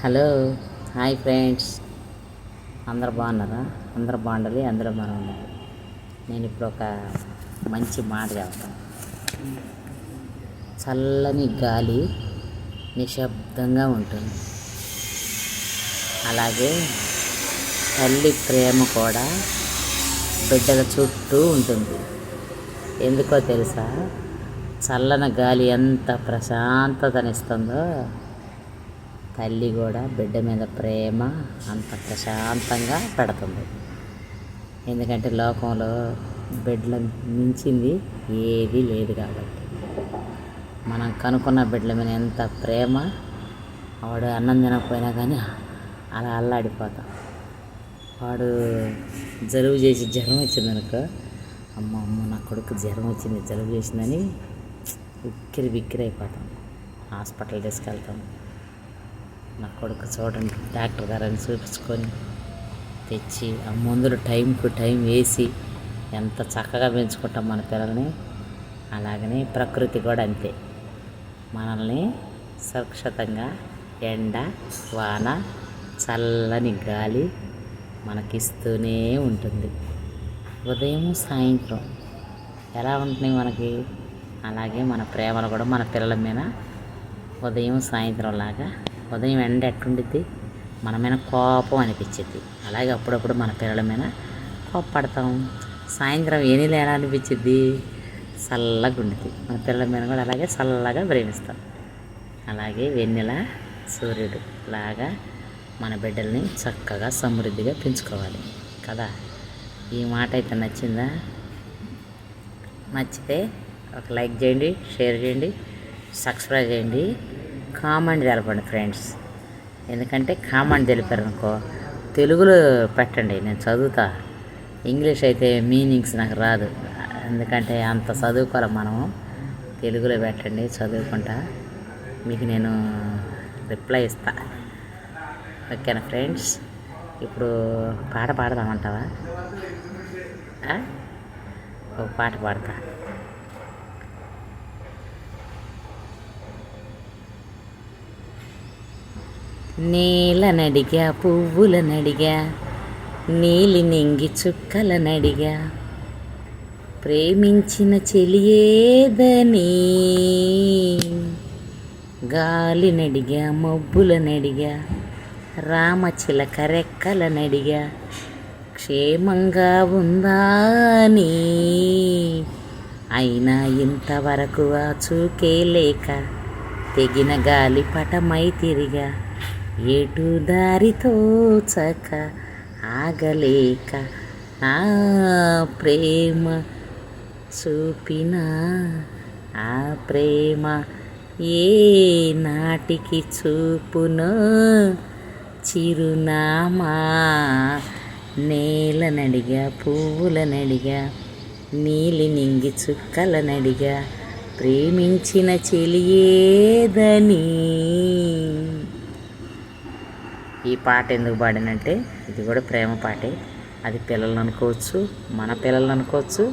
Hello, hi friends. అందరు బాగున్నారా? అందరు బాగుండాలి, అందరూ మనం ఉండాలి. నేను ఇప్పుడు ఒక మంచి మాట చెప్తాను. చల్లని గాలి నిశ్శబ్దంగా ఉంటుంది. అలాగే తల్లి ప్రేమ కూడా బిడ్డల చుట్టూ ఉంటుంది. ఎందుకో తెలుసా? చల్లని గాలి ఎంత ప్రశాంతతనిస్తుందో తల్లి కూడా బిడ్డ మీద ప్రేమ అంత ప్రశాంతంగా పెడుతుంది. ఎందుకంటే లోకంలో బిడ్డల మించింది ఏదీ లేదు కాబట్టి. మనం కనుక్కున్న బిడ్డల మీద ఎంత ప్రేమ, వాడు అన్నం తినకపోయినా కానీ అలా అల్లాడిపోతాం. వాడు జలుబు చేసి జ్వరం వచ్చిందనుకో, అమ్మ నా కొడుకు జ్వరం వచ్చింది, జలుబు చేసిందని ఉక్కిరి బిక్కిరి అయిపోతాం. హాస్పిటల్ తీసుకెళ్తాం. నా కొడుకు చూడండి డాక్టర్ గారని చూపించుకొని తెచ్చి ఆ మందులు టైంకు టైం వేసి ఎంత చక్కగా పెంచుకుంటాం మన పిల్లల్ని. అలాగనే ప్రకృతి కూడా అంతే, మనల్ని సురక్షితంగా ఎండ, వాన, చల్లని గాలి మనకిస్తూనే ఉంటుంది. ఉదయం సాయంత్రం ఎలా ఉంటున్నాయి మనకి, అలాగే మన ప్రేమలు కూడా మన పిల్లల మీద ఉదయం సాయంత్రం లాగా. ఉదయం ఎండ ఎట్టుండిద్ది, మన మీద కోపం అనిపించింది. అలాగే అప్పుడప్పుడు మన పిల్లల మీద కోపపడతాం. సాయంత్రం ఏనీలు ఎలా అనిపించింది, చల్లగా ఉండిద్ది. మన పిల్లల మీద కూడా అలాగే చల్లగా ప్రేమిస్తాం. అలాగే వెన్నెల సూర్యుడు లాగా మన బిడ్డల్ని చక్కగా సమృద్ధిగా పెంచుకోవాలి కదా. ఈ మాట అయితే నచ్చిందా? నచ్చితే ఒక లైక్ చేయండి, షేర్ చేయండి, సబ్స్క్రైబ్ చేయండి, కామెంట్ తెలపండి ఫ్రెండ్స్. ఎందుకంటే కామెంట్ తెలిపారనుకో తెలుగులో పెట్టండి, నేను చదువుతా. ఇంగ్లీష్ అయితే మీనింగ్స్ నాకు రాదు, ఎందుకంటే అంత చదువుకోవాలి మనము. తెలుగులో పెట్టండి, చదువుకుంటా మీకు నేను రిప్లై ఇస్తా. ఓకేనా ఫ్రెండ్స్? ఇప్పుడు పాట పాడదామంటావా? ఒక పాట పాడతా. నేలనడిగా, పువ్వులనడిగా, నీలి నింగి చుక్కలనడిగా, ప్రేమించిన చెలియేదని. గాలినడిగా, మబ్బులనడిగా, రామచిలక రెక్కలనడిగా, క్షేమంగా ఉందా అని. అయినా ఇంతవరకు ఆ చూకే లేక తెగిన గాలి పటమై తిరిగా, ఎటు దారితో చక ఆగలేక ఆ ప్రేమ చూపిన ఆ ప్రేమ ఏ నాటికి చూపునో చిరునామా. నేలనడిగా, పువ్వులనడిగా, నీలి నింగి చుక్కలనడిగా, ప్రేమించిన చెలియేదని. ఈ పాట ఎందుకు పాడినంటే ఇది కూడా ప్రేమ పాటే. అది పిల్లలు అనుకోవచ్చు, మన పిల్లలు అనుకోవచ్చు,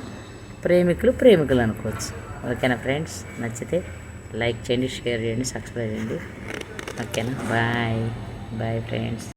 ప్రేమికులు అనుకోవచ్చు. ఓకేనా ఫ్రెండ్స్? నచ్చితే లైక్ చేయండి, షేర్ చేయండి, సబ్స్క్రైబ్ చేయండి. ఓకేనా? Bye bye friends.